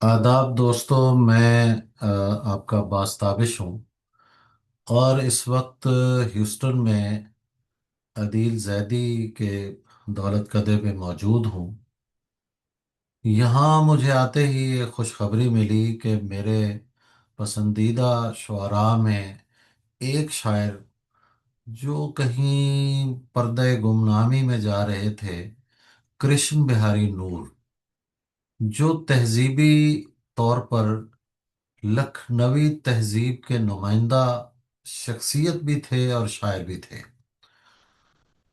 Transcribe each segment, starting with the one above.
आदाब दोस्तों, मैं आपका बास्ताबिश हूँ और इस वक्त ह्यूस्टन में अदील जैदी के दौलत कदे पे मौजूद हूँ। यहाँ मुझे आते ही ये खुशखबरी मिली कि मेरे पसंदीदा शुअरा में एक शायर जो कहीं पर्दे गुमनामी में जा रहे थे, कृष्ण बिहारी नूर, जो तहजीबी तौर पर लखनवी तहजीब के नुमाइंदा शख्सियत भी थे और शायर भी थे।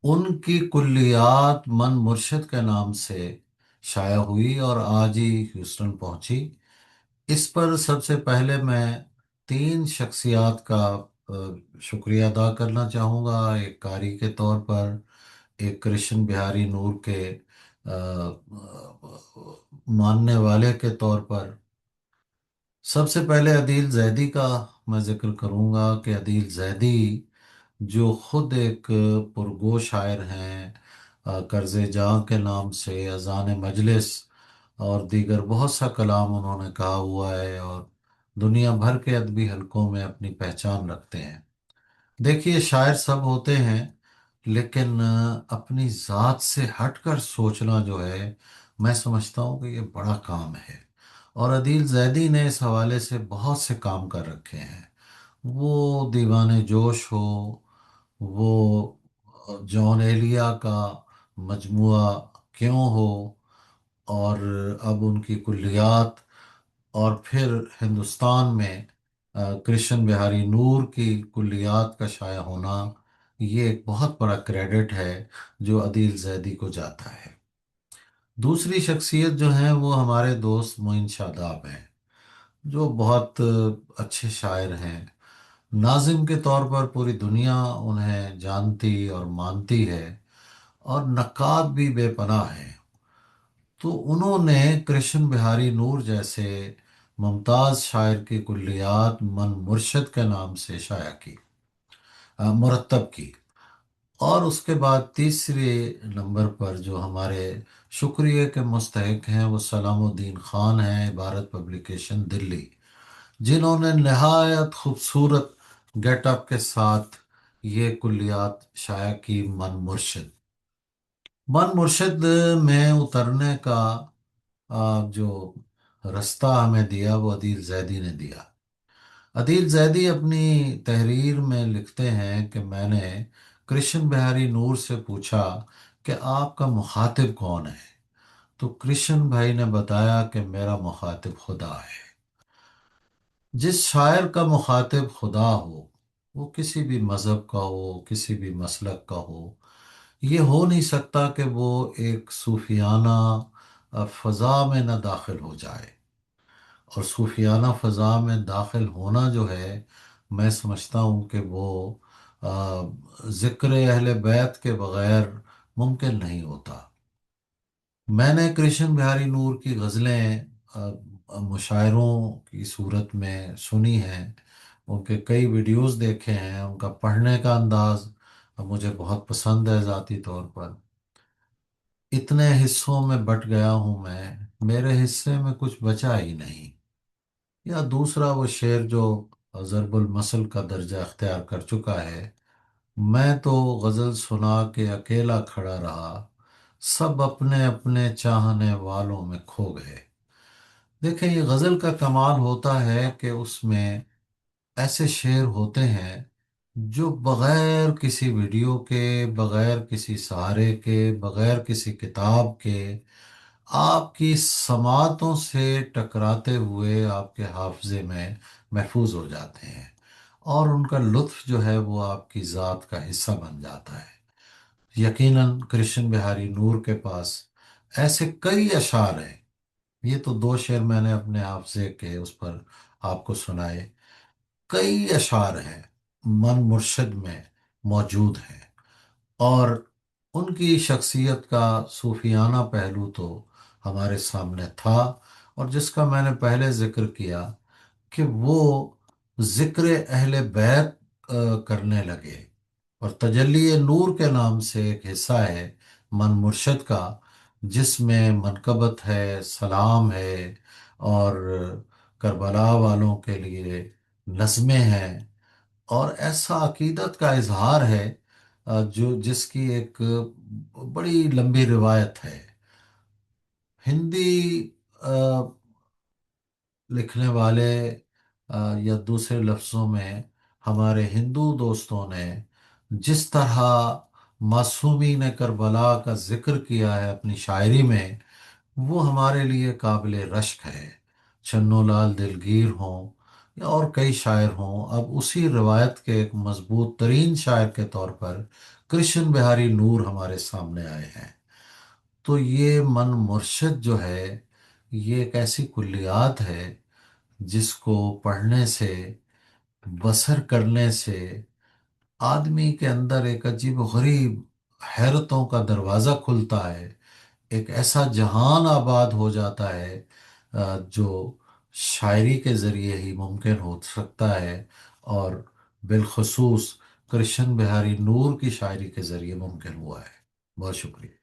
उनकी कुल्लियात मन मुर्शिद के नाम से शाया हुई और आज ही ह्यूस्टन पहुंची। इस पर सबसे पहले मैं तीन शख्सियात का शुक्रिया अदा करना चाहूँगा। एक कारी के तौर पर, एक कृष्ण बिहारी नूर के मानने वाले के तौर पर। सबसे पहले अदील जैदी का मैं जिक्र करूंगा कि अदील जैदी जो खुद एक पुरगो शायर हैं, कर्ज़े जां के नाम से, अज़ान मजलिस और दीगर बहुत सा कलाम उन्होंने कहा हुआ है और दुनिया भर के अदबी हलकों में अपनी पहचान रखते हैं। देखिए, शायर सब होते हैं, लेकिन अपनी ज़ात से हटकर सोचना जो है, मैं समझता हूँ कि ये बड़ा काम है। और अदील जैदी ने इस हवाले से बहुत से काम कर रखे हैं। वो दीवाने जोश हो, वो जॉन एलिया का मजमुआ क्यों हो, और अब उनकी कुल्लियात, और फिर हिंदुस्तान में कृष्ण बिहारी नूर की कुल्लियात का शाया होना, ये एक बहुत बड़ा क्रेडिट है जो अदील जैदी को जाता है। दूसरी शख्सियत जो है वो हमारे दोस्त मोइन शादाब हैं, जो बहुत अच्छे शायर हैं। नाजिम के तौर पर पूरी दुनिया उन्हें जानती और मानती है, और नक्काद भी बेपनाह है। तो उन्होंने कृष्ण बिहारी नूर जैसे मुमताज़ शायर की कुल्लियात मन मुर्शद के नाम से शाया की, मुरतब की। और उसके बाद तीसरे नंबर पर जो हमारे शुक्रिया के मुस्तहिक हैं वो सलामुद्दीन ख़ान हैं, इबारत पब्लिकेशन दिल्ली, जिन्होंने नहायत खूबसूरत गेटअप के साथ ये कुल्लियात शाया की। मन मुर्शिद में उतरने का जो रास्ता हमें दिया वो अदील जैदी ने दिया। अदील जैदी अपनी तहरीर में लिखते हैं कि मैंने कृष्ण बिहारी नूर से पूछा कि आपका मुखातिब कौन है। तो कृष्ण भाई ने बताया कि मेरा मुखातिब खुदा है। जिस शायर का मुखातिब खुदा हो, वो किसी भी मज़हब का हो, किसी भी मसलक का हो, ये हो नहीं सकता कि वो एक सूफियाना फ़ज़ा में न दाखिल हो जाए। और सूफियाना फ़ज़ा में दाखिल होना जो है, मैं समझता हूँ कि वो ज़िक्र अहले बैत के बग़ैर मुमकिन नहीं होता। मैंने कृष्ण बिहारी नूर की गज़लें मुशायरों की सूरत में सुनी हैं, उनके कई वीडियोस देखे हैं। उनका पढ़ने का अंदाज़ मुझे बहुत पसंद है ज़ाती तौर पर। इतने हिस्सों में बट गया हूँ मैं, मेरे हिस्से में कुछ बचा ही नहीं। या दूसरा वो शेर जो ज़रबुल मसल का दर्जा अख्तियार कर चुका है, मैं तो गज़ल सुना के अकेला खड़ा रहा, सब अपने अपने चाहने वालों में खो गए। देखें, ये गज़ल का कमाल होता है कि उसमें ऐसे शेर होते हैं जो बग़ैर किसी वीडियो के, बग़ैर किसी सहारे के, बग़ैर किसी किताब के, आपकी समातों से टकराते हुए आपके हाफजे में महफूज हो जाते हैं, और उनका लुत्फ जो है वो आपकी ज़ात का हिस्सा बन जाता है। यकीनन कृष्ण बिहारी नूर के पास ऐसे कई अशार हैं। ये तो दो शेर मैंने अपने हाफजे के उस पर आपको सुनाए, कई अशार हैं मन मुर्शिद में मौजूद हैं। और उनकी शख्सियत का सूफियाना पहलू तो हमारे सामने था, और जिसका मैंने पहले जिक्र किया कि वो जिक्र अहले बैत करने लगे। और तजल्ली नूर के नाम से एक हिस्सा है मन मुर्शद का, जिसमें मनकबत है, सलाम है, اور کربلا والوں کے لیے نظمیں ہیں، اور ایسا عقیدت کا اظہار ہے جس کی ایک بڑی لمبی روایت ہے۔ ہندی آ، لکھنے والے یا دوسرے لفظوں میں ہمارے ہندو دوستوں نے جس طرح معصومین کربلا کا ذکر کیا ہے اپنی شاعری میں، وہ ہمارے لیے قابل رشک ہے۔ چنو لال دلگیر ہوں یا اور کئی شاعر ہوں، اب اسی روایت کے ایک مضبوط ترین شاعر کے طور پر کرشن بہاری نور ہمارے سامنے آئے ہیں۔ تو یہ من مرشد جو ہے، یہ ایک ایسی کلیات ہے جس کو پڑھنے سے، بسر کرنے سے آدمی کے اندر ایک عجیب و غریب حیرتوں کا دروازہ کھلتا ہے، ایک ایسا جہان آباد ہو جاتا ہے جو شاعری کے ذریعے ہی ممکن ہو سکتا ہے، اور بالخصوص کرشن بہاری نور کی شاعری کے ذریعے ممکن ہوا ہے۔ بہت شکریہ۔